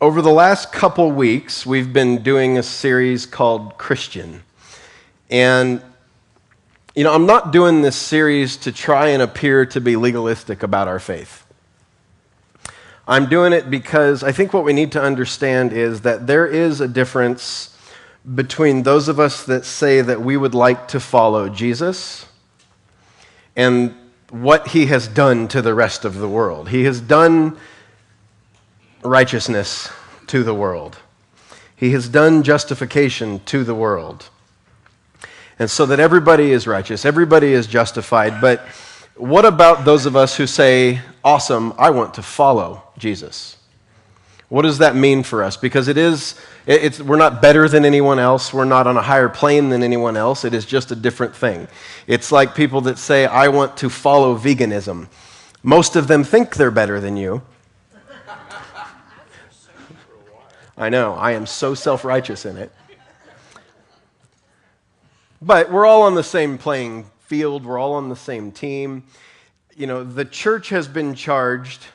Over the last couple weeks, we've been doing a series called Christian. And, I'm not doing this series to try and appear to be legalistic about our faith. I'm doing it because I think what we need to understand is that there is a difference between those of us that say that we would like to follow Jesus and what he has done to the rest of the world. He has done righteousness to the world. He has done justification to the world. And so that everybody is righteous, everybody is justified. But what about those of us who say, awesome, I want to follow Jesus? What does that mean for us? Because we're not better than anyone else. We're not on a higher plane than anyone else. It is just a different thing. It's like people that say, I want to follow veganism. Most of them think they're better than you. I know, I am so self-righteous in it. But we're all on the same playing field. We're all on the same team. The church has been charged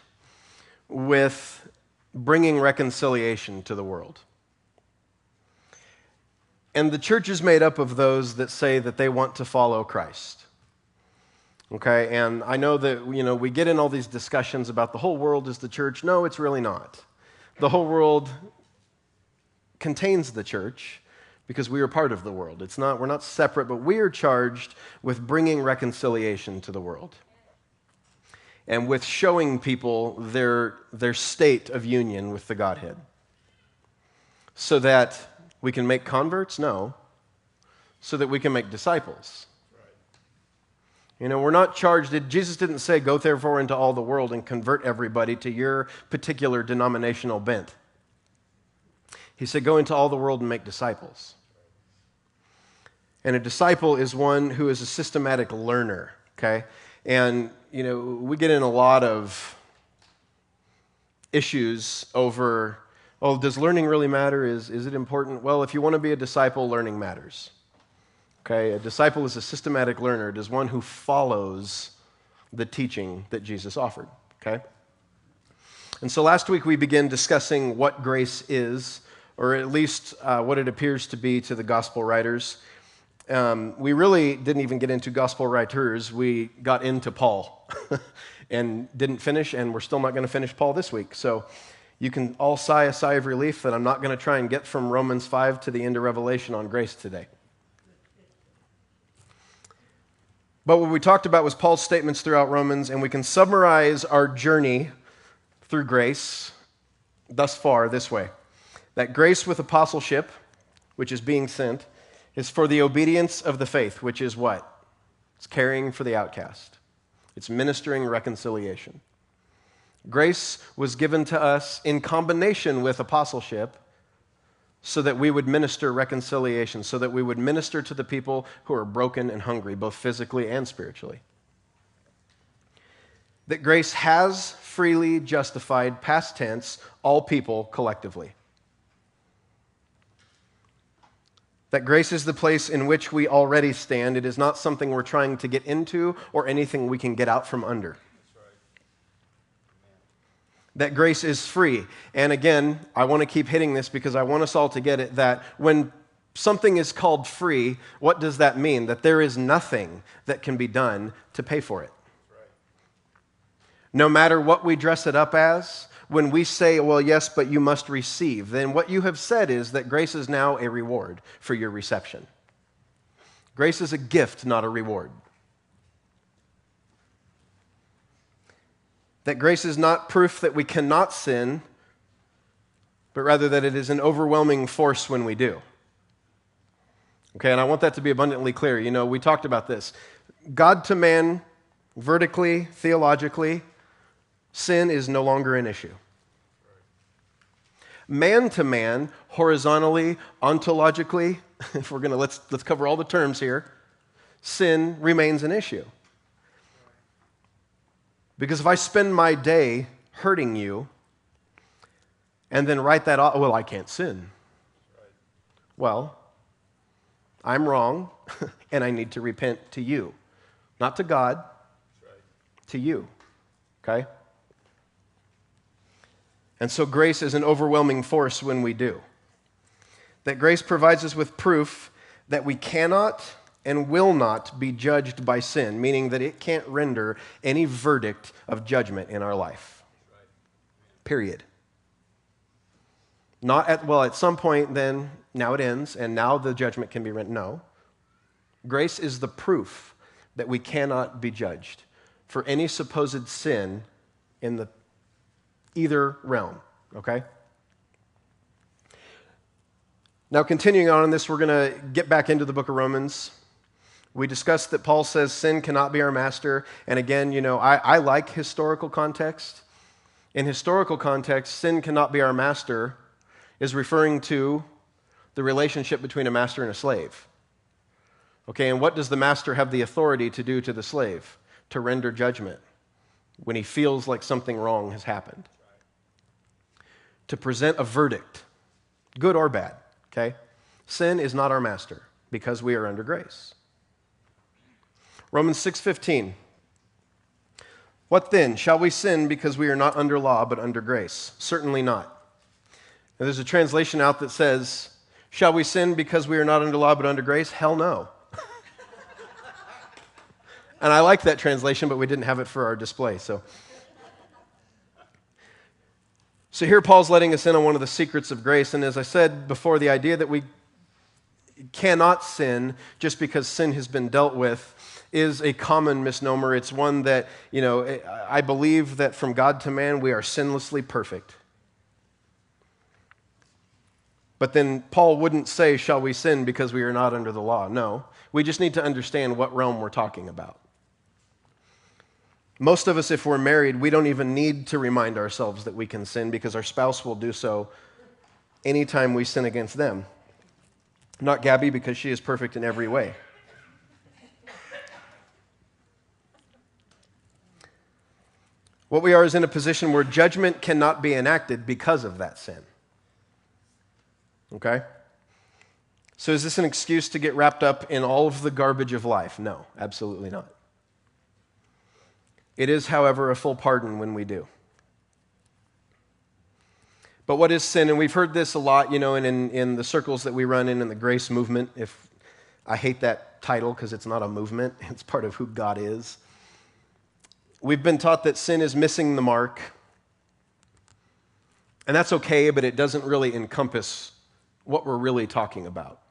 with bringing reconciliation to the world. And the church is made up of those that say that they want to follow Christ. Okay, and I know that, we get in all these discussions about the whole world is the church. No, it's really not. The whole world contains the church because we are part of the world. We're not separate, but we are charged with bringing reconciliation to the world and with showing people their state of union with the Godhead so that we can make converts? No. So that we can make disciples. We're not charged. Jesus didn't say, go therefore into all the world and convert everybody to your particular denominational bent. He said, go into all the world and make disciples. And a disciple is one who is a systematic learner, okay? And, we get in a lot of issues over, does learning really matter? Is it important? Well, if you want to be a disciple, learning matters. Okay, a disciple is a systematic learner. It is one who follows the teaching that Jesus offered, okay? And so last week we began discussing what grace is, or at least what it appears to be to the gospel writers. We really didn't even get into gospel writers. We got into Paul and didn't finish, and we're still not going to finish Paul this week. So you can all sigh a sigh of relief that I'm not going to try and get from Romans 5 to the end of Revelation on grace today. But what we talked about was Paul's statements throughout Romans, and we can summarize our journey through grace thus far this way. That grace with apostleship, which is being sent, is for the obedience of the faith, which is what? It's caring for the outcast. It's ministering reconciliation. Grace was given to us in combination with apostleship so that we would minister reconciliation, so that we would minister to the people who are broken and hungry, both physically and spiritually. That grace has freely justified, past tense, all people collectively. That grace is the place in which we already stand. It is not something we're trying to get into or anything we can get out from under. That grace is free. And again, I want to keep hitting this because I want us all to get it, that when something is called free, what does that mean? That there is nothing that can be done to pay for it. No matter what we dress it up as, when we say, well, yes, but you must receive, then what you have said is that grace is now a reward for your reception. Grace is a gift, not a reward. That grace is not proof that we cannot sin, but rather that it is an overwhelming force when we do. Okay, and I want that to be abundantly clear. We talked about this. God to man, vertically, theologically, sin is no longer an issue. Man to man, horizontally, ontologically, if we're going to, let's cover all the terms here, sin remains an issue. Because if I spend my day hurting you and then write that off, well, I can't sin. Well, I'm wrong and I need to repent to you. Not to God, to you. Okay? And so grace is an overwhelming force when we do. That grace provides us with proof that we cannot and will not be judged by sin, meaning that it can't render any verdict of judgment in our life. Period. Not at some point then, now it ends, and now the judgment can be rendered. No. Grace is the proof that we cannot be judged for any supposed sin in either realm, okay? Now, continuing on in this, we're going to get back into the book of Romans. We discussed that Paul says sin cannot be our master. And again, I like historical context. In historical context, sin cannot be our master is referring to the relationship between a master and a slave. Okay, and what does the master have the authority to do to the slave? To render judgment when he feels like something wrong has happened. To present a verdict, good or bad. Okay? Sin is not our master because we are under grace. Romans 6:15. What then? Shall we sin because we are not under law but under grace? Certainly not. Now, there's a translation out that says, shall we sin because we are not under law but under grace? Hell no. And I like that translation, but we didn't have it for our display. So here Paul's letting us in on one of the secrets of grace. And as I said before, the idea that we cannot sin just because sin has been dealt with is a common misnomer. It's one that, I believe that from God to man, we are sinlessly perfect. But then Paul wouldn't say, shall we sin because we are not under the law? No. We just need to understand what realm we're talking about. Most of us, if we're married, we don't even need to remind ourselves that we can sin because our spouse will do so anytime we sin against them. Not Gabby, because she is perfect in every way. What we are is in a position where judgment cannot be enacted because of that sin. Okay? So is this an excuse to get wrapped up in all of the garbage of life? No, absolutely not. It is, however, a full pardon when we do. But what is sin? And we've heard this a lot, in the circles that we run in the grace movement. I hate that title because it's not a movement. It's part of who God is. We've been taught that sin is missing the mark. And that's okay, but it doesn't really encompass what we're really talking about.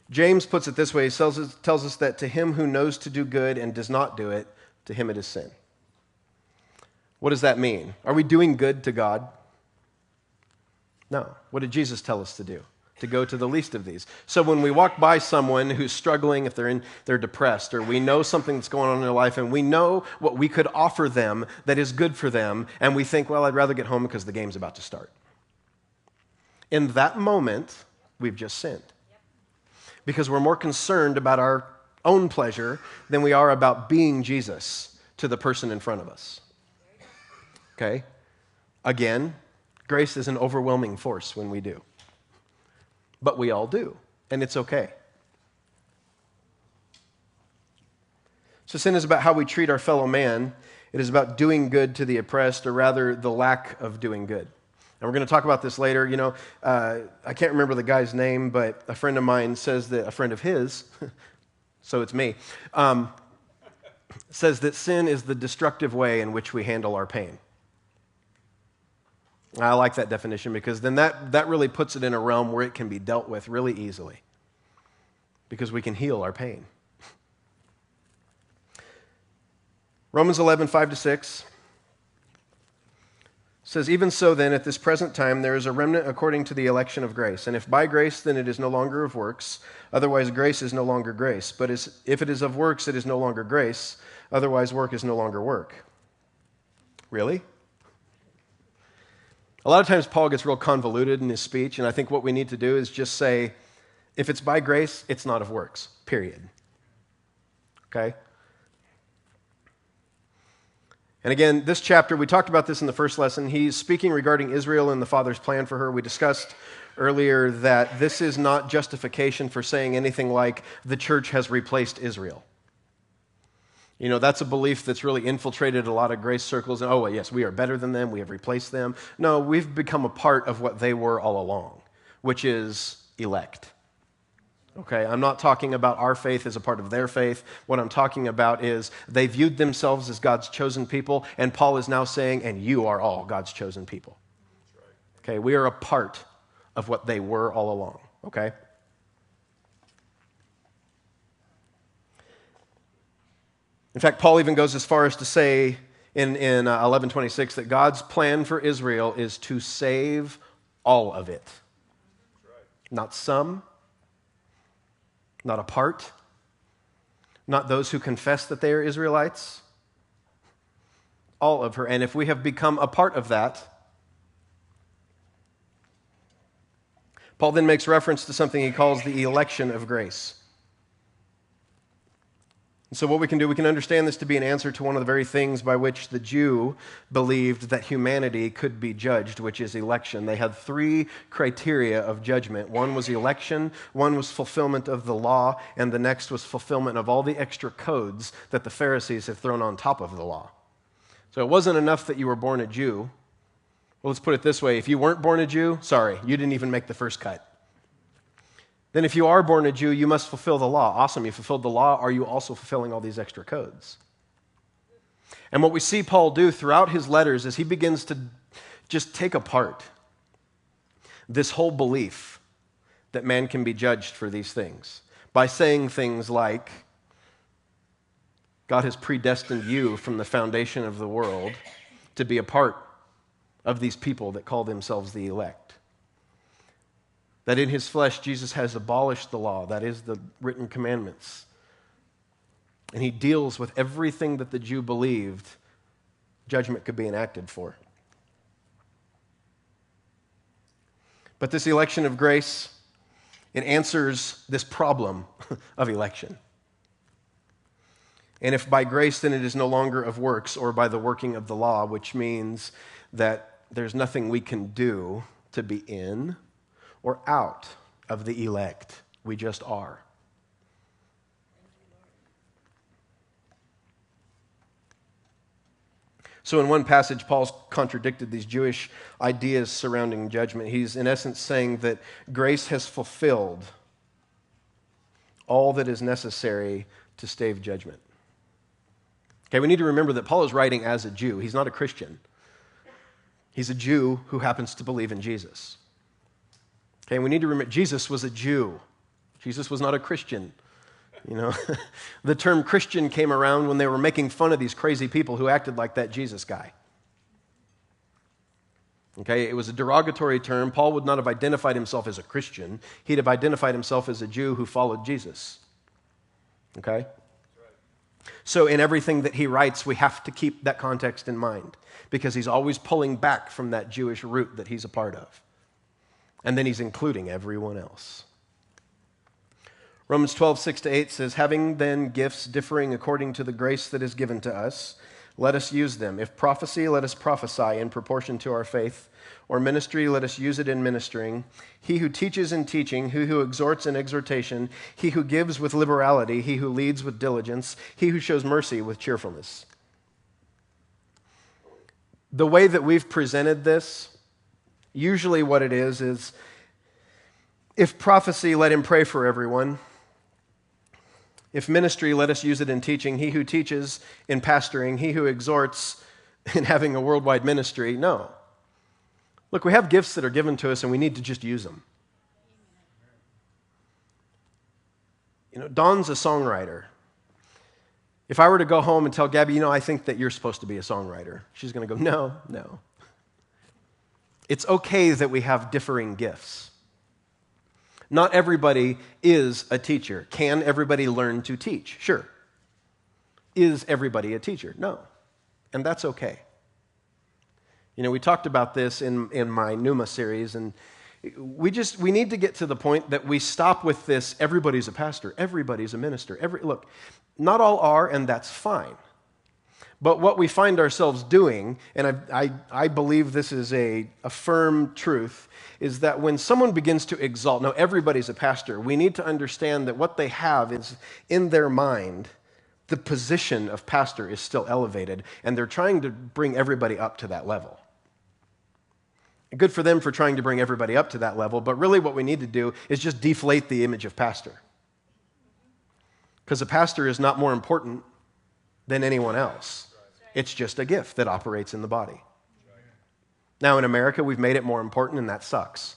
James puts it this way. He tells us that to him who knows to do good and does not do it, to him it is sin. What does that mean? Are we doing good to God? No. What did Jesus tell us to do? To go to the least of these. So when we walk by someone who's struggling, if they're depressed, or we know something that's going on in their life, and we know what we could offer them that is good for them, and we think, well, I'd rather get home because the game's about to start. In that moment, we've just sinned. Because we're more concerned about our own pleasure than we are about being Jesus to the person in front of us. Okay? Again, grace is an overwhelming force when we do. But we all do, and it's okay. So sin is about how we treat our fellow man. It is about doing good to the oppressed, or rather the lack of doing good. And we're going to talk about this later. I can't remember the guy's name, but a friend of mine says that, a friend of his, so it's me, says that sin is the destructive way in which we handle our pain. I like that definition because then that really puts it in a realm where it can be dealt with really easily because we can heal our pain. Romans 11, 5-6 says, even so then, at this present time, there is a remnant according to the election of grace. And if by grace, then it is no longer of works. Otherwise, grace is no longer grace. But if it is of works, it is no longer grace. Otherwise, work is no longer work. Really? A lot of times Paul gets real convoluted in his speech, and I think what we need to do is just say, if it's by grace, it's not of works, period. Okay? And again, this chapter, we talked about this in the first lesson. He's speaking regarding Israel and the Father's plan for her. We discussed earlier that this is not justification for saying anything like the church has replaced Israel. You know, that's a belief that's really infiltrated a lot of grace circles. And, oh, well, yes, we are better than them. We have replaced them. No, we've become a part of what they were all along, which is elect. Okay, I'm not talking about our faith as a part of their faith. What I'm talking about is they viewed themselves as God's chosen people, and Paul is now saying, and you are all God's chosen people. Okay, we are a part of what they were all along, okay? In fact, Paul even goes as far as to say in 11:26 that God's plan for Israel is to save all of it. Not some, not a part, not those who confess that they are Israelites, all of her. And if we have become a part of that, Paul then makes reference to something he calls the election of grace. And so what we can understand this to be an answer to one of the very things by which the Jew believed that humanity could be judged, which is election. They had three criteria of judgment. One was election, one was fulfillment of the law, and the next was fulfillment of all the extra codes that the Pharisees have thrown on top of the law. So it wasn't enough that you were born a Jew. Well, let's put it this way. If you weren't born a Jew, sorry, you didn't even make the first cut. Then if you are born a Jew, you must fulfill the law. Awesome, you fulfilled the law. Are you also fulfilling all these extra codes? And what we see Paul do throughout his letters is he begins to just take apart this whole belief that man can be judged for these things by saying things like, God has predestined you from the foundation of the world to be a part of these people that call themselves the elect. That in his flesh, Jesus has abolished the law, that is the written commandments. And he deals with everything that the Jew believed judgment could be enacted for. But this election of grace, it answers this problem of election. And if by grace, then it is no longer of works or by the working of the law, which means that there's nothing we can do to be in or out of the elect. We just are. So in one passage, Paul's contradicted these Jewish ideas surrounding judgment. He's in essence saying that grace has fulfilled all that is necessary to stave judgment. Okay, we need to remember that Paul is writing as a Jew. He's not a Christian. He's a Jew who happens to believe in Jesus. Okay, we need to remember Jesus was a Jew. Jesus was not a Christian. You know, the term Christian came around when they were making fun of these crazy people who acted like that Jesus guy. Okay, it was a derogatory term. Paul would not have identified himself as a Christian. He'd have identified himself as a Jew who followed Jesus. Okay? So in everything that he writes, we have to keep that context in mind because he's always pulling back from that Jewish root that he's a part of. And then he's including everyone else. Romans 12:6-8 says, having then gifts differing according to the grace that is given to us, let us use them. If prophecy, let us prophesy in proportion to our faith. Or ministry, let us use it in ministering. He who teaches in teaching, he who exhorts in exhortation, he who gives with liberality, he who leads with diligence, he who shows mercy with cheerfulness. The way that we've presented this, usually what it is if prophecy, let him pray for everyone. If ministry, let us use it in teaching. He who teaches in pastoring, he who exhorts in having a worldwide ministry. No. Look, we have gifts that are given to us and we need to just use them. You know, Dawn's a songwriter. If I were to go home and tell Gabby, I think that you're supposed to be a songwriter, she's going to go, no. It's okay that we have differing gifts. Not everybody is a teacher. Can everybody learn to teach? Sure. Is everybody a teacher? No. And that's okay. We talked about this in my Pneuma series, and we need to get to the point that we stop with this, everybody's a pastor, everybody's a minister. Look, not all are, and that's fine. But what we find ourselves doing, and I believe this is a firm truth, is that when someone begins to exalt, no, everybody's a pastor, we need to understand that what they have is in their mind the position of pastor is still elevated, and they're trying to bring everybody up to that level. Good for them for trying to bring everybody up to that level, but really what we need to do is just deflate the image of pastor. Because a pastor is not more important than anyone else. It's just a gift that operates in the body. Now, in America, we've made it more important, and that sucks.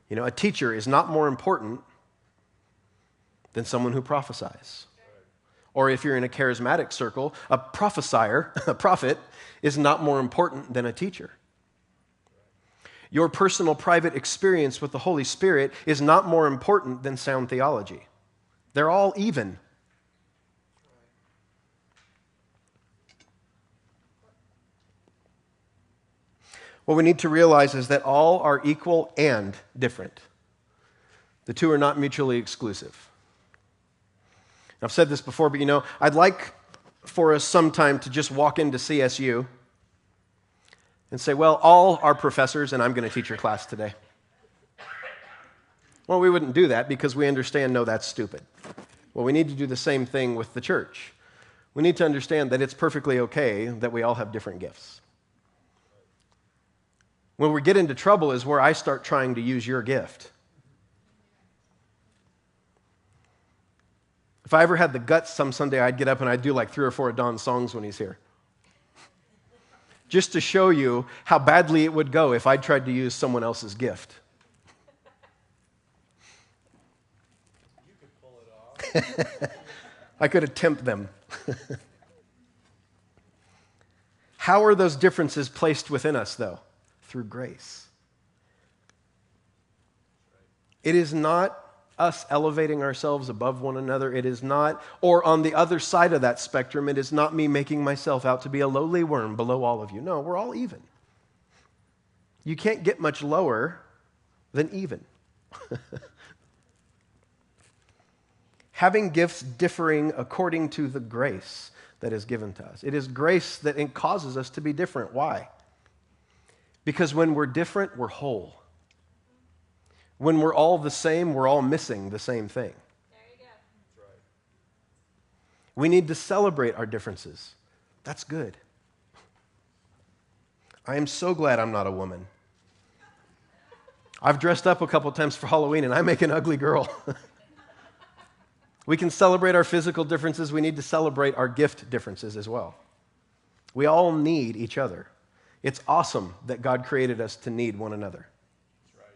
You know, a teacher is not more important than someone who prophesies. Or if you're in a charismatic circle, a prophesier, a prophet, is not more important than a teacher. Your personal private experience with the Holy Spirit is not more important than sound theology. They're all even. What we need to realize is that all are equal and different. The two are not mutually exclusive. I've said this before, but I'd like for us sometime to just walk into CSU and say, well, all are professors, and I'm going to teach your class today. Well, we wouldn't do that because we understand, no, that's stupid. Well, we need to do the same thing with the church. We need to understand that it's perfectly okay that we all have different gifts. When we get into trouble is where I start trying to use your gift. If I ever had the guts, some Sunday I'd get up and I'd do like 3 or 4 of Don's songs when he's here. Just to show you how badly it would go if I tried to use someone else's gift. You could pull it off. I could attempt them. How are those differences placed within us, though? Through grace. It is not us elevating ourselves above one another. It is not, or on the other side of that spectrum, it is not me making myself out to be a lowly worm below all of you. No, we're all even. You can't get much lower than even. Having gifts differing according to the grace that is given to us. It is grace that causes us to be different. Why? Because when we're different, we're whole. When we're all the same, we're all missing the same thing. There you go. That's right. We need to celebrate our differences. That's good. I am so glad I'm not a woman. I've dressed up a couple times for Halloween, and I make an ugly girl. We can celebrate our physical differences. We need to celebrate our gift differences as well. We all need each other. It's awesome that God created us to need one another. That's right.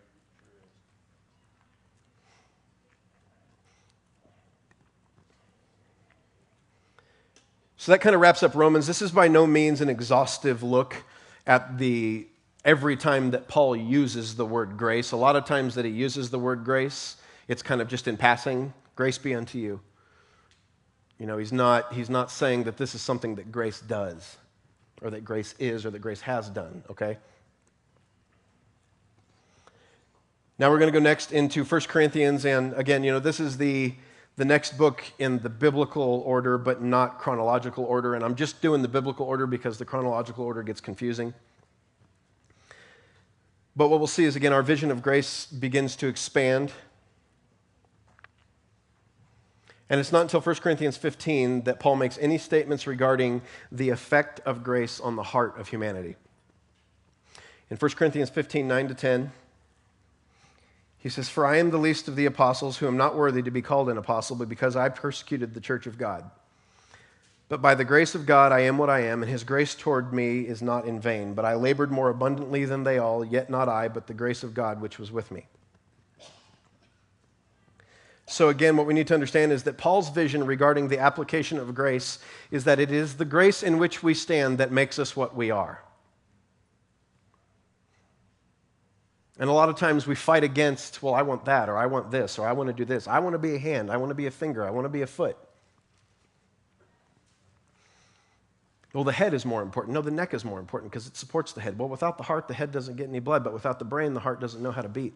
So that kind of wraps up Romans. This is by no means an exhaustive look at every time that Paul uses the word grace. A lot of times that he uses the word grace, it's kind of just in passing. Grace be unto you. He's not saying that this is something that grace does, or that grace is, or that grace has done, okay? Now we're going to go next into 1 Corinthians, and again, this is the next book in the biblical order, but not chronological order, and I'm just doing the biblical order because the chronological order gets confusing. But what we'll see is, again, our vision of grace begins to expand. And it's not until 1 Corinthians 15 that Paul makes any statements regarding the effect of grace on the heart of humanity. In 1 Corinthians 15, 9-10, he says, "For I am the least of the apostles, who am not worthy to be called an apostle, but because I persecuted the church of God. But by the grace of God I am what I am, and his grace toward me is not in vain. But I labored more abundantly than they all, yet not I, but the grace of God which was with me." So again, what we need to understand is that Paul's vision regarding the application of grace is that it is the grace in which we stand that makes us what we are. And a lot of times we fight against, well, I want that, or I want this, or I want to do this. I want to be a hand, I want to be a finger, I want to be a foot. Well, the head is more important. No, the neck is more important because it supports the head. Well, without the heart, the head doesn't get any blood, but without the brain, the heart doesn't know how to beat.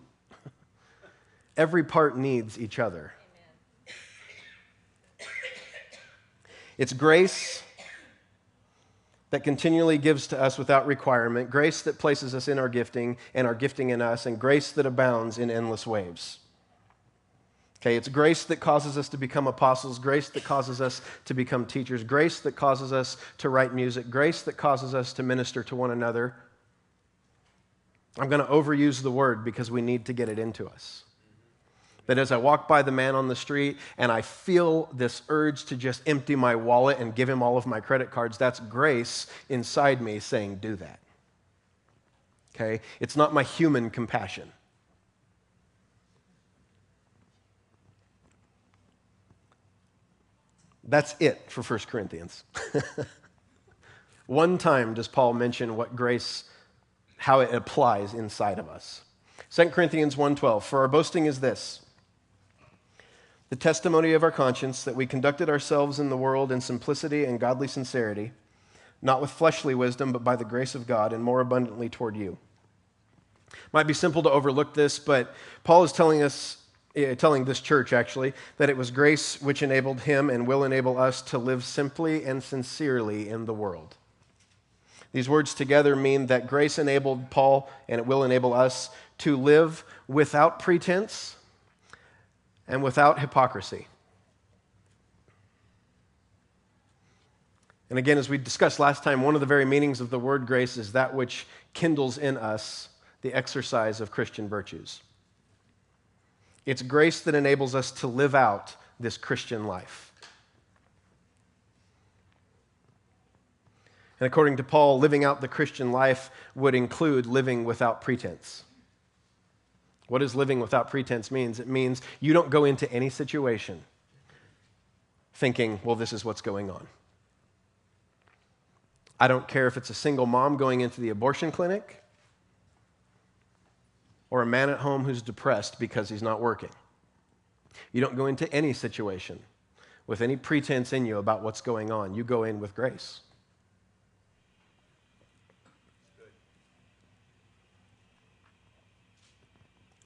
Every part needs each other. Amen. It's grace that continually gives to us without requirement, grace that places us in our gifting and our gifting in us, and grace that abounds in endless waves. Okay, it's grace that causes us to become apostles, grace that causes us to become teachers, grace that causes us to write music, grace that causes us to minister to one another. I'm going to overuse the word because we need to get it into us. That as I walk by the man on the street and I feel this urge to just empty my wallet and give him all of my credit cards, that's grace inside me saying, do that. Okay? It's not my human compassion. That's it for 1 Corinthians. One time does Paul mention what grace, how it applies inside of us. 2 Corinthians 1:12, for our boasting is this, the testimony of our conscience, that we conducted ourselves in the world in simplicity and godly sincerity, not with fleshly wisdom, but by the grace of God, and more abundantly toward you. Might be simple to overlook this, but Paul is telling this church actually, that it was grace which enabled him and will enable us to live simply and sincerely in the world. These words together mean that grace enabled Paul and it will enable us to live without pretense and without hypocrisy. And again, as we discussed last time, one of the very meanings of the word grace is that which kindles in us the exercise of Christian virtues. It's grace that enables us to live out this Christian life. And according to Paul, living out the Christian life would include living without pretense. What does living without pretense mean? It means you don't go into any situation thinking, well, this is what's going on. I don't care if it's a single mom going into the abortion clinic or a man at home who's depressed because he's not working. You don't go into any situation with any pretense in you about what's going on. You go in with grace.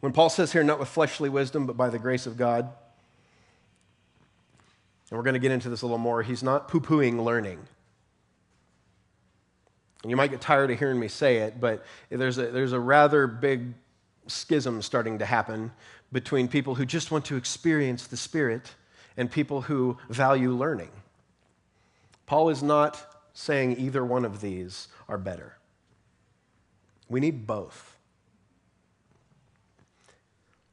When Paul says here, not with fleshly wisdom, but by the grace of God, and we're going to get into this a little more, he's not poo-pooing learning. And you might get tired of hearing me say it, but there's a rather big schism starting to happen between people who just want to experience the Spirit and people who value learning. Paul is not saying either one of these are better. We need both.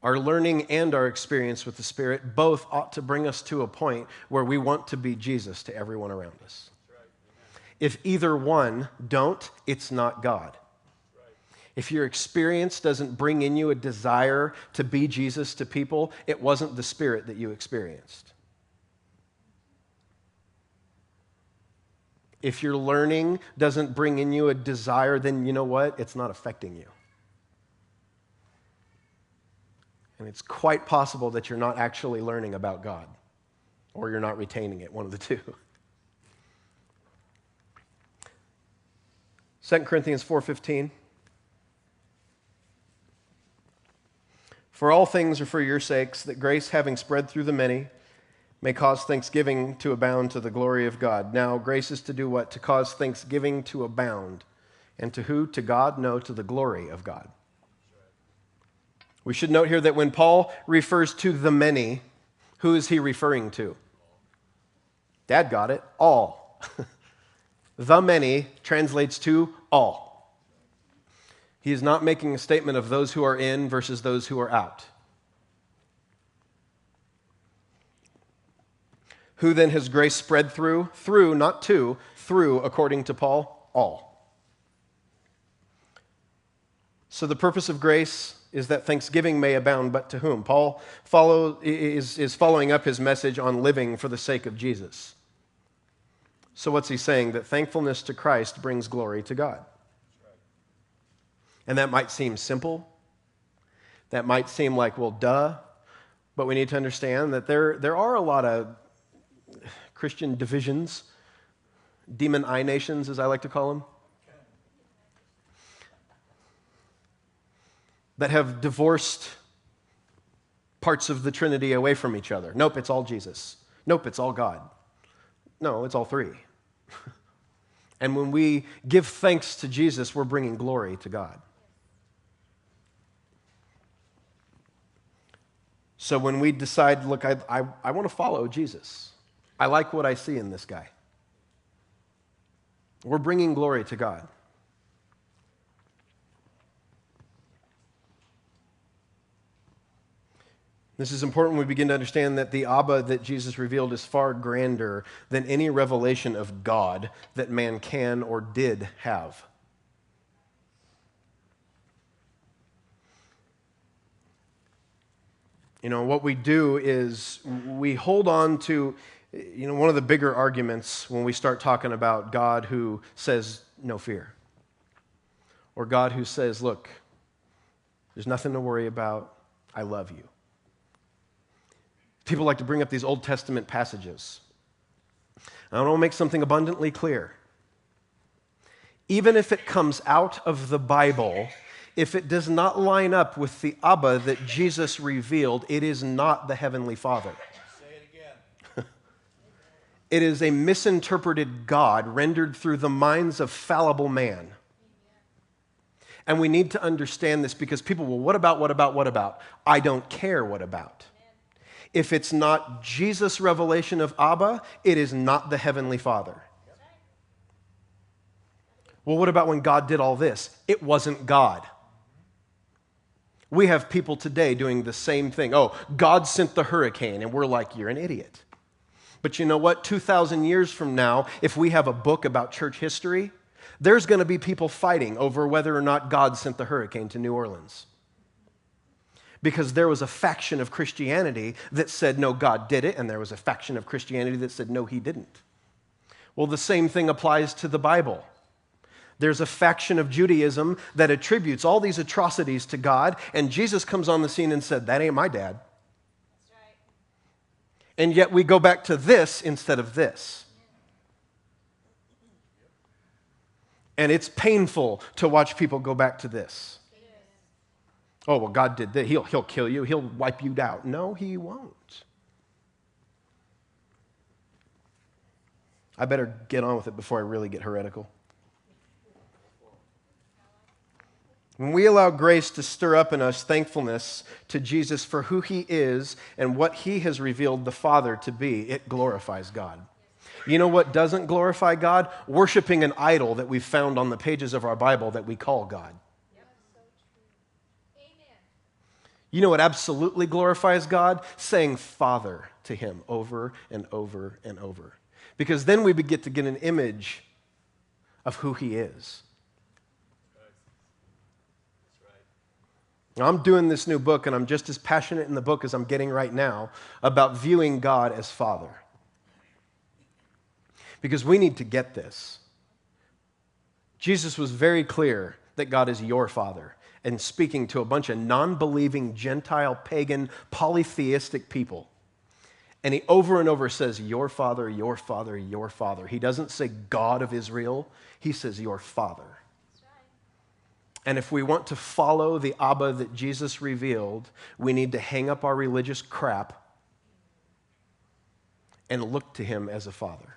Our learning and our experience with the Spirit both ought to bring us to a point where we want to be Jesus to everyone around us. If either one don't, it's not God. If your experience doesn't bring in you a desire to be Jesus to people, it wasn't the Spirit that you experienced. If your learning doesn't bring in you a desire, then you know what? It's not affecting you. And it's quite possible that you're not actually learning about God, or you're not retaining it, one of the two. 2 Corinthians 4:15. For all things are for your sakes, that grace having spread through the many may cause thanksgiving to abound to the glory of God. Now, grace is to do what? To cause thanksgiving to abound. And to who? To God? No, to the glory of God. We should note here that when Paul refers to the many, who is he referring to? Dad got it. All. The many translates to all. He is not making a statement of those who are in versus those who are out. Who then has grace spread through? Through, not to, through, according to Paul, all. So the purpose of grace is that thanksgiving may abound, but to whom? Paul is following up his message on living for the sake of Jesus. So what's he saying? That thankfulness to Christ brings glory to God. And that might seem simple. That might seem like, well, duh. But we need to understand that there are a lot of Christian divisions, demon eye nations, as I like to call them, that have divorced parts of the Trinity away from each other. Nope, it's all Jesus. Nope, it's all God. No, it's all three. And when we give thanks to Jesus, we're bringing glory to God. So when we decide, look, I want to follow Jesus, I like what I see in this guy, we're bringing glory to God. This is important when we begin to understand that the Abba that Jesus revealed is far grander than any revelation of God that man can or did have. You know, what we do is we hold on to, one of the bigger arguments when we start talking about God who says no fear, or God who says, look, there's nothing to worry about, I love you. People like to bring up these Old Testament passages. I want to make something abundantly clear. Even if it comes out of the Bible, if it does not line up with the Abba that Jesus revealed, it is not the Heavenly Father. Say it again. It is a misinterpreted God rendered through the minds of fallible man. And we need to understand this because people will, what about? I don't care what about. If it's not Jesus' revelation of Abba, it is not the Heavenly Father. Well, what about when God did all this? It wasn't God. We have people today doing the same thing. Oh, God sent the hurricane, and we're like, you're an idiot. But you know what? 2,000 years from now, if we have a book about church history, there's going to be people fighting over whether or not God sent the hurricane to New Orleans. Because there was a faction of Christianity that said, no, God did it, and there was a faction of Christianity that said, no, he didn't. Well, the same thing applies to the Bible. There's a faction of Judaism that attributes all these atrocities to God, and Jesus comes on the scene and said, that ain't my dad. That's right. And yet we go back to this instead of this. And it's painful to watch people go back to this. Oh, well, God did that. He'll kill you. He'll wipe you out. No, he won't. I better get on with it before I really get heretical. When we allow grace to stir up in us thankfulness to Jesus for who he is and what he has revealed the Father to be, it glorifies God. You know what doesn't glorify God? Worshiping an idol that we've found on the pages of our Bible that we call God. You know what absolutely glorifies God? Saying Father to him over and over and over. Because then we get to get an image of who he is. Now, I'm doing this new book, and I'm just as passionate in the book as I'm getting right now about viewing God as Father. Because we need to get this. Jesus was very clear that God is your Father, and speaking to a bunch of non-believing, Gentile, pagan, polytheistic people. And he over and over says, your Father, your Father, your Father. He doesn't say God of Israel. He says, your Father. That's right. And if we want to follow the Abba that Jesus revealed, we need to hang up our religious crap and look to him as a Father.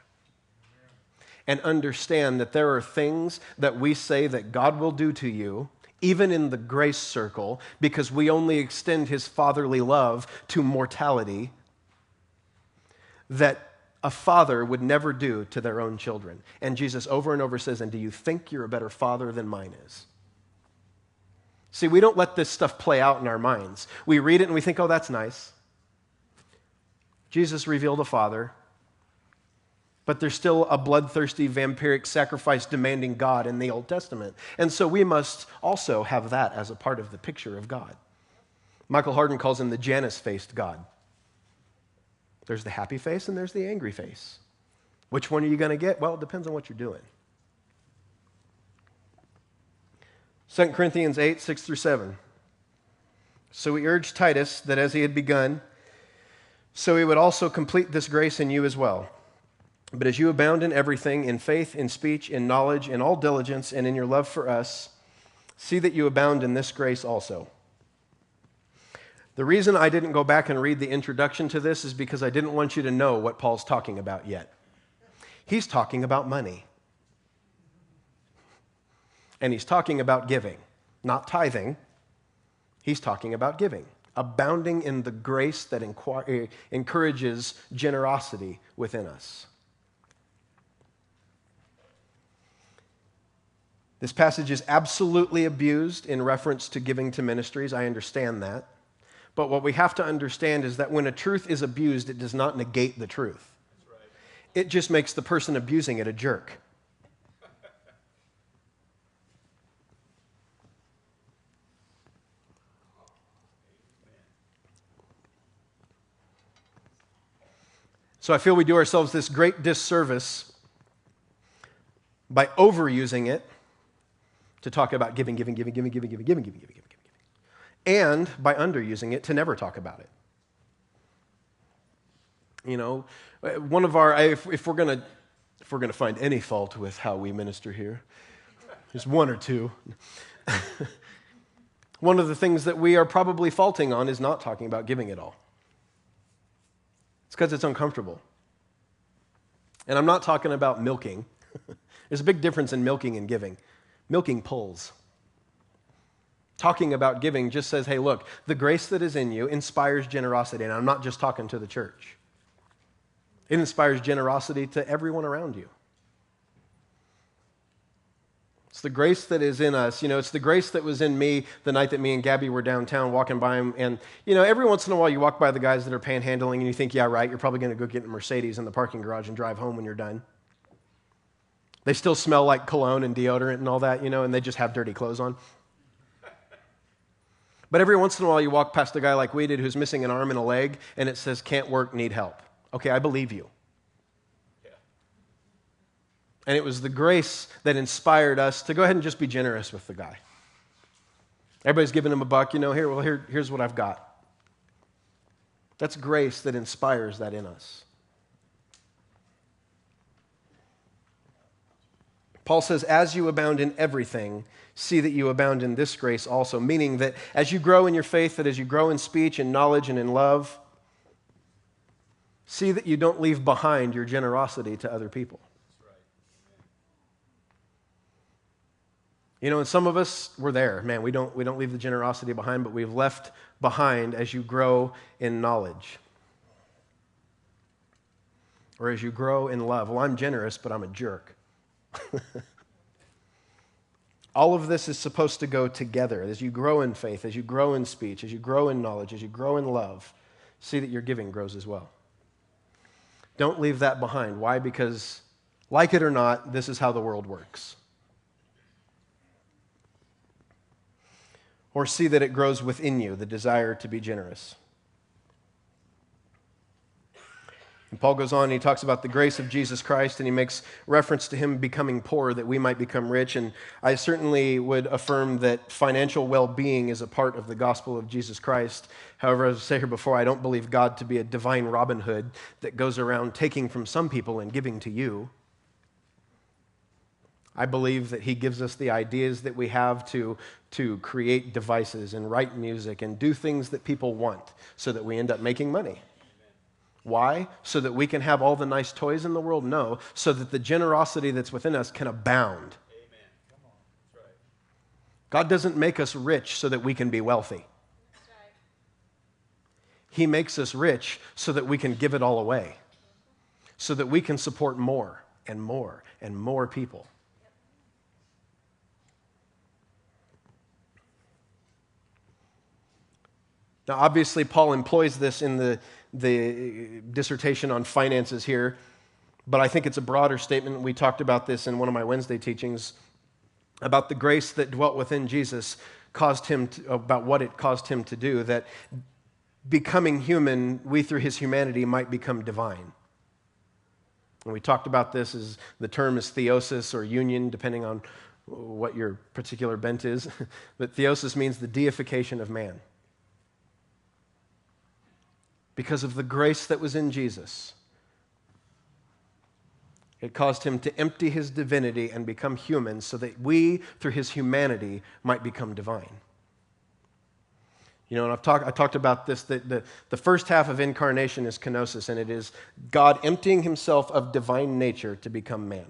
And understand that there are things that we say that God will do to you, even in the grace circle, because we only extend his fatherly love to mortality, that a father would never do to their own children. And Jesus over and over says, and do you think you're a better father than mine is? See, we don't let this stuff play out in our minds. We read it and we think, oh, that's nice. Jesus revealed a father, but there's still a bloodthirsty, vampiric, sacrifice-demanding God in the Old Testament. And so we must also have that as a part of the picture of God. Michael Hardin calls him the Janus-faced God. There's the happy face and there's the angry face. Which one are you going to get? Well, it depends on what you're doing. 2 Corinthians 8, 6 through 7. So we urge Titus that as he had begun, so he would also complete this grace in you as well. But as you abound in everything, in faith, in speech, in knowledge, in all diligence, and in your love for us, see that you abound in this grace also. The reason I didn't go back and read the introduction to this is because I didn't want you to know what Paul's talking about yet. He's talking about money. And he's talking about giving, not tithing. He's talking about giving. abounding in the grace that encourages generosity within us. This passage is absolutely abused in reference to giving to ministries. I understand that. But what we have to understand is that when a truth is abused, it does not negate the truth. That's right. It just makes the person abusing it a jerk. So I feel we do ourselves this great disservice by overusing it to talk about giving, and by underusing it to never talk about it. You know, one of our, if we're going to find any fault with how we minister here, there's one or two. One of the things that we are probably faulting on is not talking about giving at all. It's because it's uncomfortable. And I'm not talking about milking. There's a big difference in milking and giving. Milking pulls. Talking about giving just says, hey, look, the grace that is in you inspires generosity. And I'm not just talking to the church. It inspires generosity to everyone around you. It's the grace that is in us. You know, it's the grace that was in me the night that me and Gabby were downtown walking by him. And, you know, every once in a while you walk by the guys that are panhandling and you think, yeah, right, you're probably going to go get a Mercedes in the parking garage and drive home when you're done. They still smell like cologne and deodorant and all that, you know, and they just have dirty clothes on. But every once in a while you walk past a guy like we did who's missing an arm and a leg and it says, can't work, need help. Okay, I believe you. Yeah. And it was the grace that inspired us to go ahead and just be generous with the guy. Everybody's giving him a buck, you know, here's what I've got. That's grace that inspires that in us. Paul says, as you abound in everything, see that you abound in this grace also. Meaning that as you grow in your faith, that as you grow in speech and knowledge and in love, see that you don't leave behind your generosity to other people. That's right. You know, and some of us, we're there. Man, we don't leave the generosity behind, but we've left behind as you grow in knowledge. Or as you grow in love. Well, I'm generous, but I'm a jerk. All of this is supposed to go together. As you grow in faith, as you grow in speech, as you grow in knowledge, as you grow in love, see that your giving grows as well. Don't leave that behind. Why? Because, like it or not, this is how the world works. Or see that it grows within you, the desire to be generous. And Paul goes on and he talks about the grace of Jesus Christ and he makes reference to him becoming poor that we might become rich. And I certainly would affirm that financial well-being is a part of the gospel of Jesus Christ. However, as I say here before, I don't believe God to be a divine Robin Hood that goes around taking from some people and giving to you. I believe that he gives us the ideas that we have to create devices and write music and do things that people want so that we end up making money. Why? So that we can have all the nice toys in the world? No, so that the generosity that's within us can abound. Amen. Come on. That's right. God doesn't make us rich so that we can be wealthy. That's right. He makes us rich so that we can give it all away, so that we can support more and more and more people. Now, obviously, Paul employs this in the dissertation on finances here, but I think it's a broader statement. We talked about this in one of my Wednesday teachings about the grace that dwelt within Jesus about what it caused him to do, that becoming human, we through his humanity might become divine. And we talked about this as the term is theosis or union, depending on what your particular bent is. But theosis means the deification of man. Because of the grace that was in Jesus, it caused him to empty his divinity and become human so that we, through his humanity, might become divine. You know, and I talked about this, that the first half of incarnation is kenosis, and it is God emptying himself of divine nature to become man.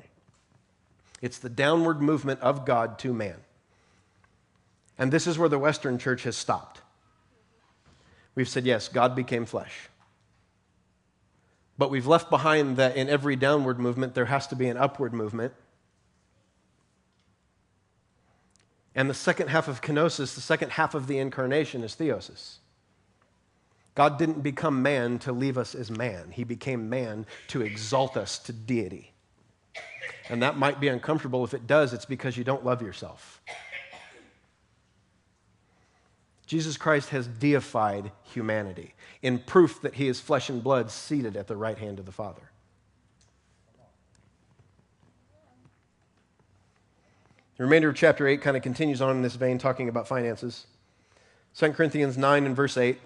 It's the downward movement of God to man. And this is where the Western church has stopped. We've said, yes, God became flesh. But we've left behind that in every downward movement, there has to be an upward movement. And the second half of kenosis, the second half of the incarnation, is theosis. God didn't become man to leave us as man. He became man to exalt us to deity. And that might be uncomfortable. If it does, it's because you don't love yourself. Jesus Christ has deified humanity in proof that he is flesh and blood seated at the right hand of the Father. The remainder of chapter 8 kind of continues on in this vein, talking about finances. 2 Corinthians 9 and verse 8.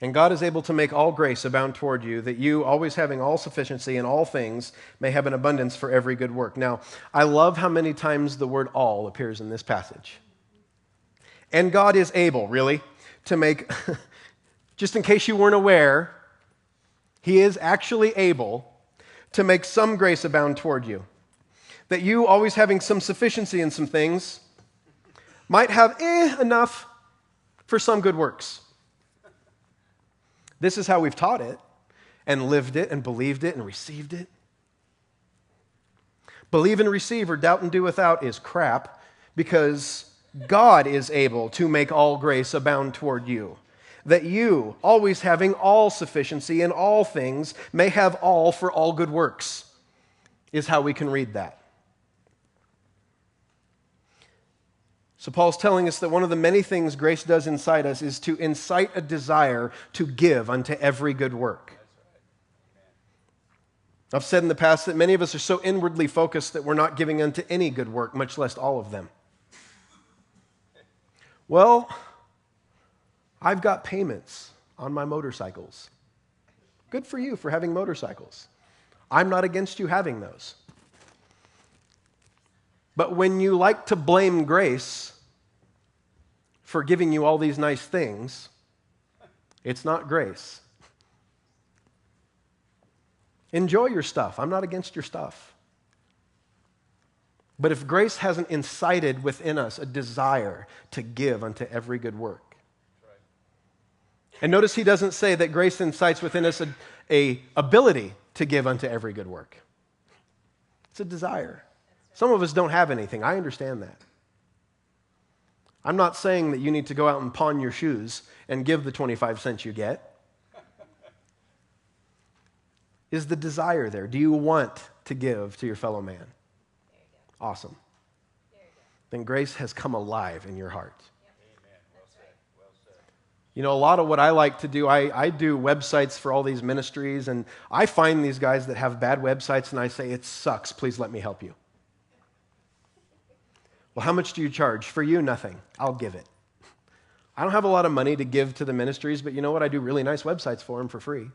And God is able to make all grace abound toward you, that you, always having all sufficiency in all things, may have an abundance for every good work. Now, I love how many times the word all appears in this passage. And God is able, really, to make, just in case you weren't aware, he is actually able to make some grace abound toward you. That you, always having some sufficiency in some things, might have enough for some good works. This is how we've taught it and lived it and believed it and received it. Believe and receive or doubt and do without is crap, because God is able to make all grace abound toward you, that you, always having all sufficiency in all things, may have all for all good works, is how we can read that. So Paul's telling us that one of the many things grace does inside us is to incite a desire to give unto every good work. I've said in the past that many of us are so inwardly focused that we're not giving unto any good work, much less all of them. Well, I've got payments on my motorcycles. Good for you for having motorcycles. I'm not against you having those. But when you like to blame grace for giving you all these nice things, it's not grace. Enjoy your stuff. I'm not against your stuff. But if grace hasn't incited within us a desire to give unto every good work. And notice he doesn't say that grace incites within us a ability to give unto every good work. It's a desire. Some of us don't have anything. I understand that. I'm not saying that you need to go out and pawn your shoes and give the 25 cents you get. Is the desire there? Do you want to give to your fellow man? Awesome. Then grace has come alive in your heart. Amen. Well said. Well said. You know, a lot of what I like to do, I do websites for all these ministries, and I find these guys that have bad websites, and I say, it sucks, please let me help you. Well, how much do you charge? For you, nothing. I'll give it. I don't have a lot of money to give to the ministries, but you know what? I do really nice websites for them for free.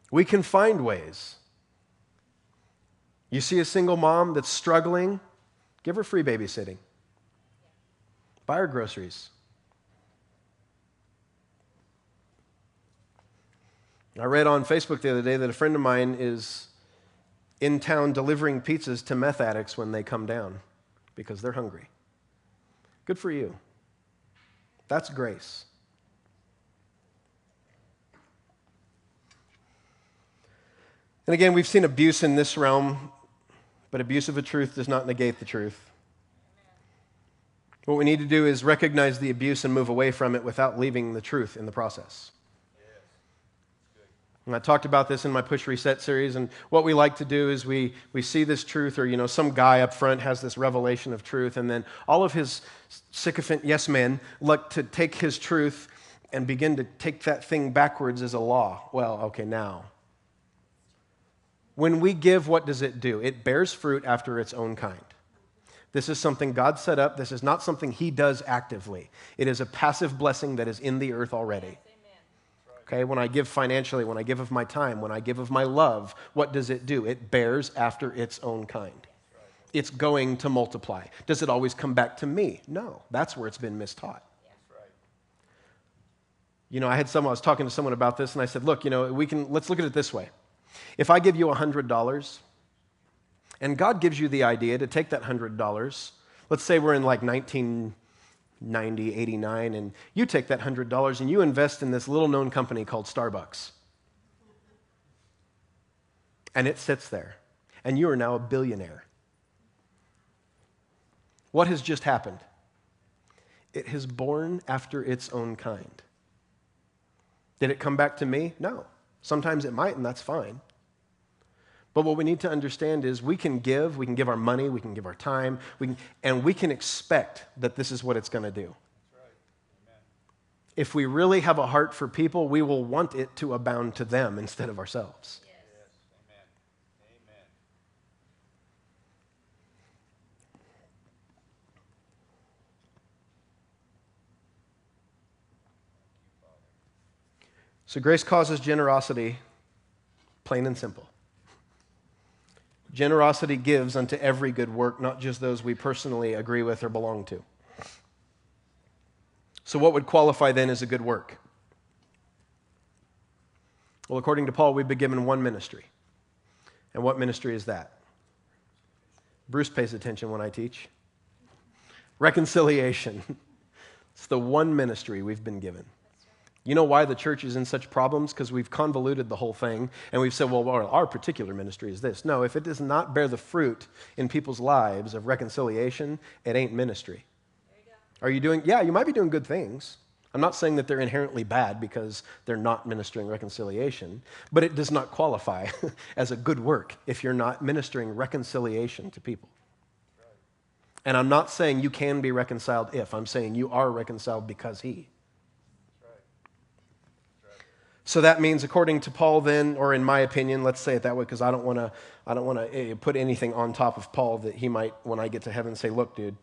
We can find ways. You see a single mom that's struggling, give her free babysitting. Buy her groceries. I read on Facebook the other day that a friend of mine is in town delivering pizzas to meth addicts when they come down because they're hungry. Good for you. That's grace. And again, we've seen abuse in this realm, but abuse of a truth does not negate the truth. What we need to do is recognize the abuse and move away from it without leaving the truth in the process. And I talked about this in my Push Reset series, and what we like to do is we see this truth, or, you know, some guy up front has this revelation of truth, and then all of his sycophant yes men look to take his truth and begin to take that thing backwards as a law. Well, okay, now. When we give, what does it do? It bears fruit after its own kind. This is something God set up. This is not something he does actively. It is a passive blessing that is in the earth already. Okay, when I give financially, when I give of my time, when I give of my love, what does it do? It bears after its own kind. It's going to multiply. Does it always come back to me? No, that's where it's been mistaught. You know, I was talking to someone about this, and I said, look, you know, let's look at it this way. If I give you $100, and God gives you the idea to take that $100 Let's say we're in like 1990, 89, and you take that $100 and you invest in this little known company called Starbucks. And it sits there, and you are now a billionaire. What has just happened? It has born after its own kind. Did it come back to me? No. Sometimes it might, and that's fine. But what we need to understand is we can give our money, we can give our time, and we can expect that this is what it's going to do. That's right. Amen. If we really have a heart for people, we will want it to abound to them instead of ourselves. Yes. Amen. Amen. So grace causes generosity, plain and simple. Generosity gives unto every good work, not just those we personally agree with or belong to. So what would qualify then as a good work? Well, according to Paul, we've been given one ministry. And what ministry is that? Bruce pays attention when I teach. Reconciliation. It's the one ministry we've been given. You know why the church is in such problems? Because we've convoluted the whole thing, and we've said, well, our particular ministry is this. No, if it does not bear the fruit in people's lives of reconciliation, it ain't ministry. There you go. Are you doing, yeah, you might be doing good things. I'm not saying that they're inherently bad because they're not ministering reconciliation, but it does not qualify as a good work if you're not ministering reconciliation to people. And I'm not saying you can be reconciled if. I'm saying you are reconciled because he. So that means, according to Paul then, or in my opinion, let's say it that way because I don't want to put anything on top of Paul that he might, when I get to heaven, say, look, dude.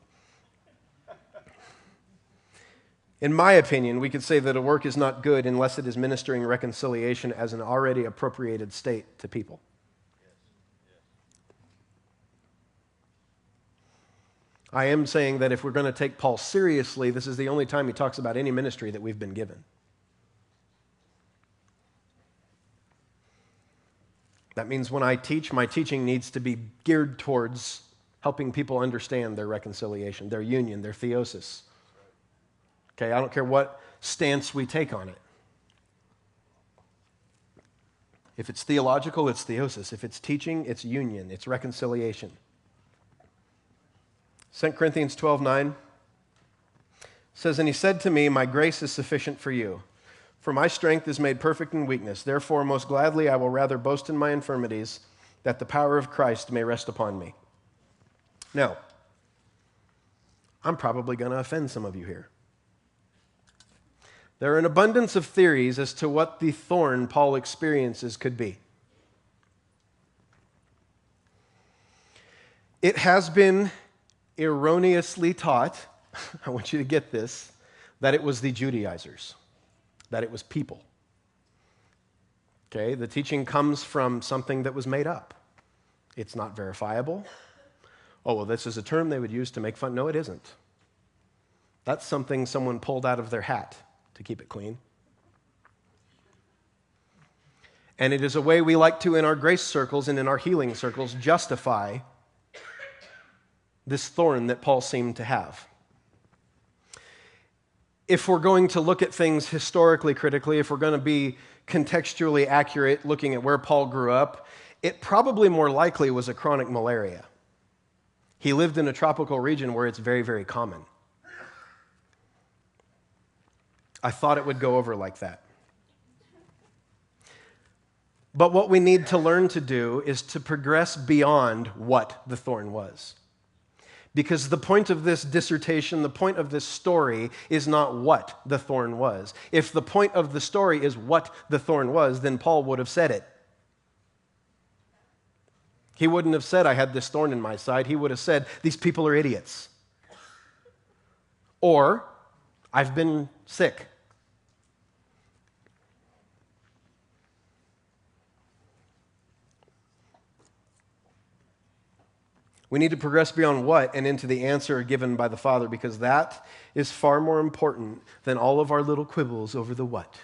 In my opinion, we could say that a work is not good unless it is ministering reconciliation as an already appropriated state to people. I am saying that if we're going to take Paul seriously, this is the only time he talks about any ministry that we've been given. That means when I teach, my teaching needs to be geared towards helping people understand their reconciliation, their union, their theosis. Okay, I don't care what stance we take on it. If it's theological, it's theosis. If it's teaching, it's union, it's reconciliation. 2 Corinthians 12:9 says, and he said to me, my grace is sufficient for you. For my strength is made perfect in weakness. Therefore, most gladly I will rather boast in my infirmities, that the power of Christ may rest upon me. Now, I'm probably going to offend some of you here. There are an abundance of theories as to what the thorn Paul experiences could be. It has been erroneously taught, I want you to get this, that it was the Judaizers. That it was people. Okay, the teaching comes from something that was made up. It's not verifiable. Oh, well, this is a term they would use to make fun. No, it isn't. That's something someone pulled out of their hat to keep it clean. And it is a way we like to, in our grace circles and in our healing circles, justify this thorn that Paul seemed to have. If we're going to look at things historically critically, if we're going to be contextually accurate looking at where Paul grew up, it probably more likely was a chronic malaria. He lived in a tropical region where it's very, very common. I thought it would go over like that. But what we need to learn to do is to progress beyond what the thorn was. Because the point of this dissertation, the point of this story is not what the thorn was. If the point of the story is what the thorn was, then Paul would have said it. He wouldn't have said, I had this thorn in my side. He would have said, these people are idiots. Or, I've been sick. We need to progress beyond what and into the answer given by the Father, because that is far more important than all of our little quibbles over the what.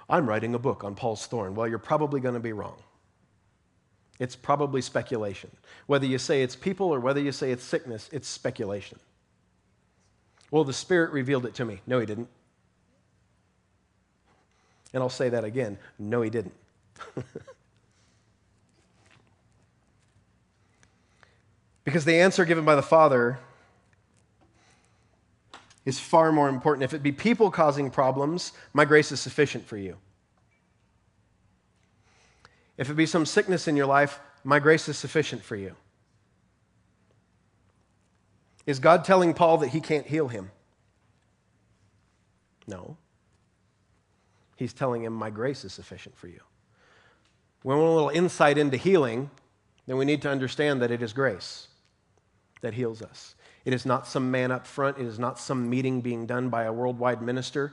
I'm writing a book on Paul's thorn. Well, you're probably going to be wrong. It's probably speculation. Whether you say it's people or whether you say it's sickness, it's speculation. Well, the Spirit revealed it to me. No, He didn't. And I'll say that again. No, He didn't. Because the answer given by the Father is far more important. If it be people causing problems, my grace is sufficient for you. If it be some sickness in your life, my grace is sufficient for you. Is God telling Paul that he can't heal him? No. He's telling him, my grace is sufficient for you. We want a little insight into healing, then we need to understand that it is grace that heals us. It is not some man up front. It is not some meeting being done by a worldwide minister.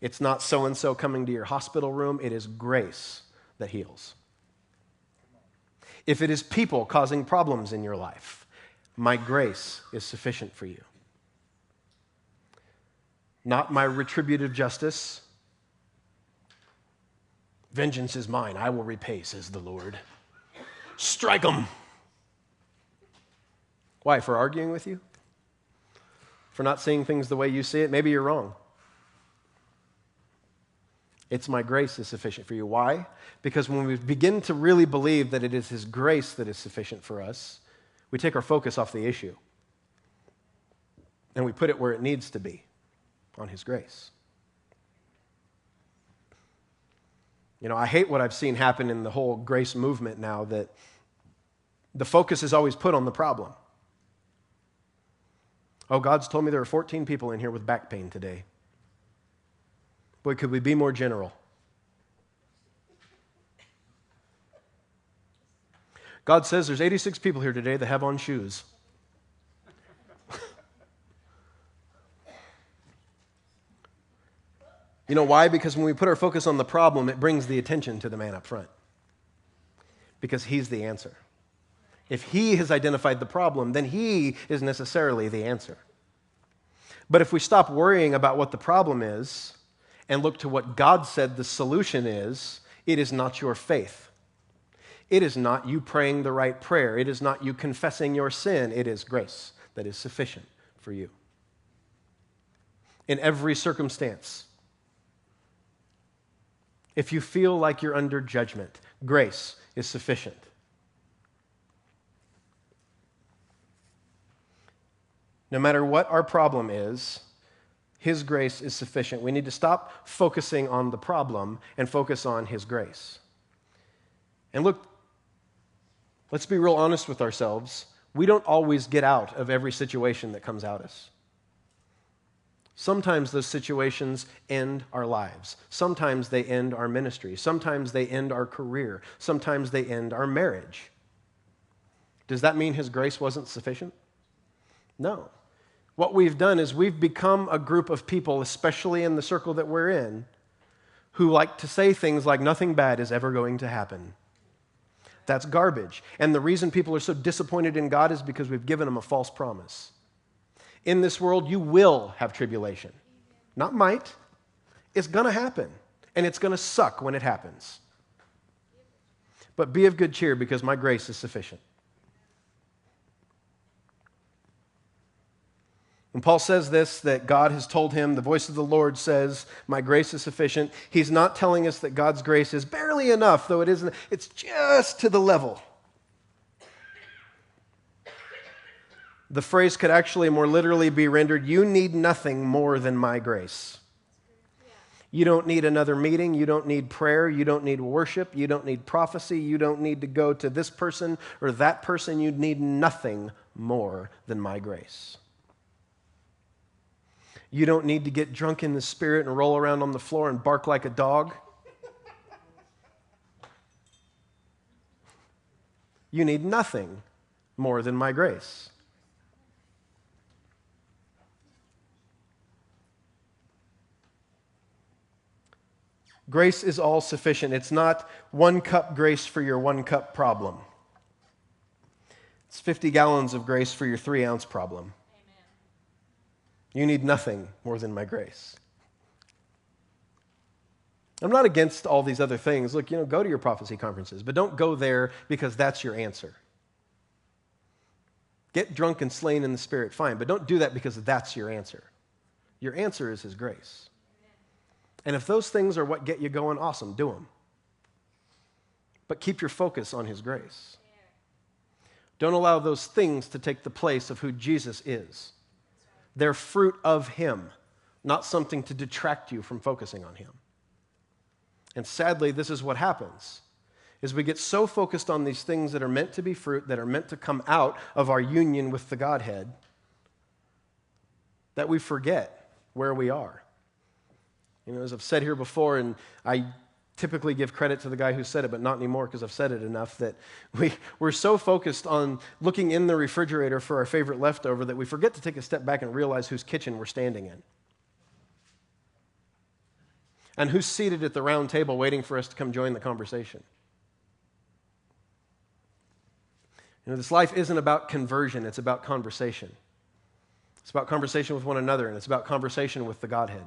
It's not so-and-so coming to your hospital room. It is grace that heals. If it is people causing problems in your life, my grace is sufficient for you. Not my retributive justice. Vengeance is mine. I will repay, says the Lord. Strike them. Why? For arguing with you? For not seeing things the way you see it? Maybe you're wrong. It's my grace is sufficient for you. Why? Because when we begin to really believe that it is His grace that is sufficient for us, we take our focus off the issue. And we put it where it needs to be, on His grace. You know, I hate what I've seen happen in the whole grace movement now, that the focus is always put on the problem. Oh, God's told me there are 14 people in here with back pain today. Boy, could we be more general? God says there's 86 people here today that have on shoes. You know why? Because when we put our focus on the problem, it brings the attention to the man up front. Because he's the answer. If he has identified the problem, then he is necessarily the answer. But if we stop worrying about what the problem is and look to what God said the solution is, it is not your faith. It is not you praying the right prayer. It is not you confessing your sin. It is grace that is sufficient for you. In every circumstance. If you feel like you're under judgment, grace is sufficient. No matter what our problem is, His grace is sufficient. We need to stop focusing on the problem and focus on His grace. And look, let's be real honest with ourselves. We don't always get out of every situation that comes at us. Sometimes those situations end our lives. Sometimes they end our ministry. Sometimes they end our career. Sometimes they end our marriage. Does that mean His grace wasn't sufficient? No. What we've done is we've become a group of people, especially in the circle that we're in, who like to say things like nothing bad is ever going to happen. That's garbage. And the reason people are so disappointed in God is because we've given them a false promise. In this world, you will have tribulation. Not might. It's going to happen. And it's going to suck when it happens. But be of good cheer because my grace is sufficient. When Paul says this, that God has told him, the voice of the Lord says, my grace is sufficient, he's not telling us that God's grace is barely enough, though it isn't. It's just to the level. The phrase could actually more literally be rendered, you need nothing more than my grace. You don't need another meeting. You don't need prayer. You don't need worship. You don't need prophecy. You don't need to go to this person or that person. You need nothing more than my grace. You don't need to get drunk in the Spirit and roll around on the floor and bark like a dog. You need nothing more than my grace. Grace is all sufficient. It's not 1 cup grace for your 1 cup problem. It's 50 gallons of grace for your 3 ounce problem. Amen. You need nothing more than my grace. I'm not against all these other things. Look, go to your prophecy conferences, but don't go there because that's your answer. Get drunk and slain in the Spirit, fine, but don't do that because that's your answer. Your answer is His grace. And if those things are what get you going, awesome, do them. But keep your focus on His grace. Don't allow those things to take the place of who Jesus is. They're fruit of Him, not something to detract you from focusing on Him. And sadly, this is what happens, is we get so focused on these things that are meant to be fruit, that are meant to come out of our union with the Godhead, that we forget where we are. As I've said here before, and I typically give credit to the guy who said it, but not anymore because I've said it enough, that we're so focused on looking in the refrigerator for our favorite leftover that we forget to take a step back and realize whose kitchen we're standing in. And who's seated at the round table waiting for us to come join the conversation. This life isn't about conversion, it's about conversation. It's about conversation with one another, and it's about conversation with the Godhead.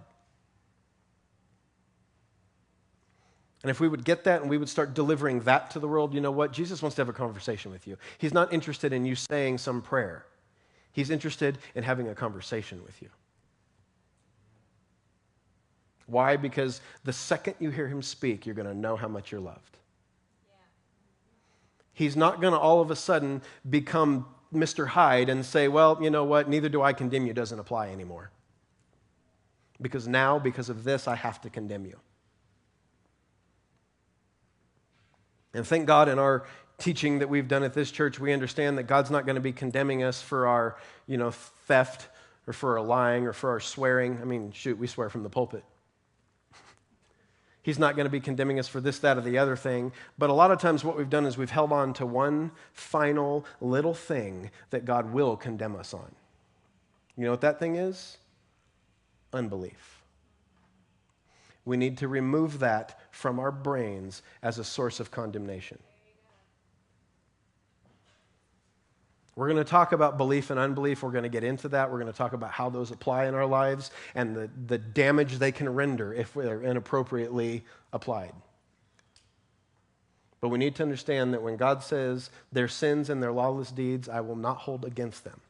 And if we would get that and we would start delivering that to the world, you know what? Jesus wants to have a conversation with you. He's not interested in you saying some prayer. He's interested in having a conversation with you. Why? Because the second you hear Him speak, you're going to know how much you're loved. He's not going to all of a sudden become Mr. Hyde and say, well, you know what, neither do I condemn you doesn't apply anymore. Because now, because of this, I have to condemn you. And thank God in our teaching that we've done at this church, we understand that God's not going to be condemning us for our, theft or for our lying or for our swearing. I mean, shoot, we swear from the pulpit. He's not going to be condemning us for this, that, or the other thing. But a lot of times what we've done is we've held on to one final little thing that God will condemn us on. You know what that thing is? Unbelief. We need to remove that from our brains as a source of condemnation. We're going to talk about belief and unbelief. We're going to get into that. We're going to talk about how those apply in our lives and the damage they can render if they're inappropriately applied. But we need to understand that when God says their sins and their lawless deeds, I will not hold against them.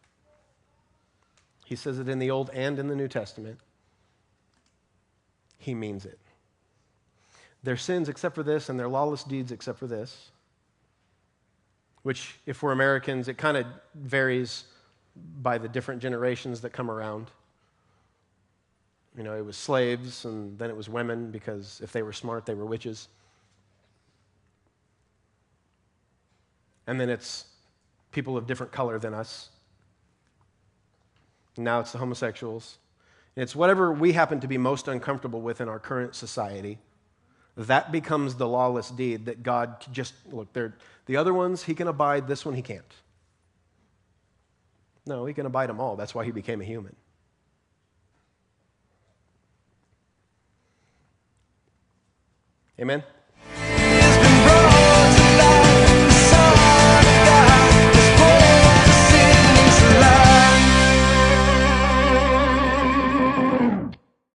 He says it in the Old and in the New Testament. He means it. Their sins except for this and their lawless deeds except for this, which, if we're Americans, it kind of varies by the different generations that come around. It was slaves, and then it was women, because if they were smart, they were witches. And then it's people of different color than us. And now it's the homosexuals. And it's whatever we happen to be most uncomfortable with in our current society. That becomes the lawless deed that God just, look, the other ones, He can abide, this one He can't. No, He can abide them all. That's why He became a human. Amen?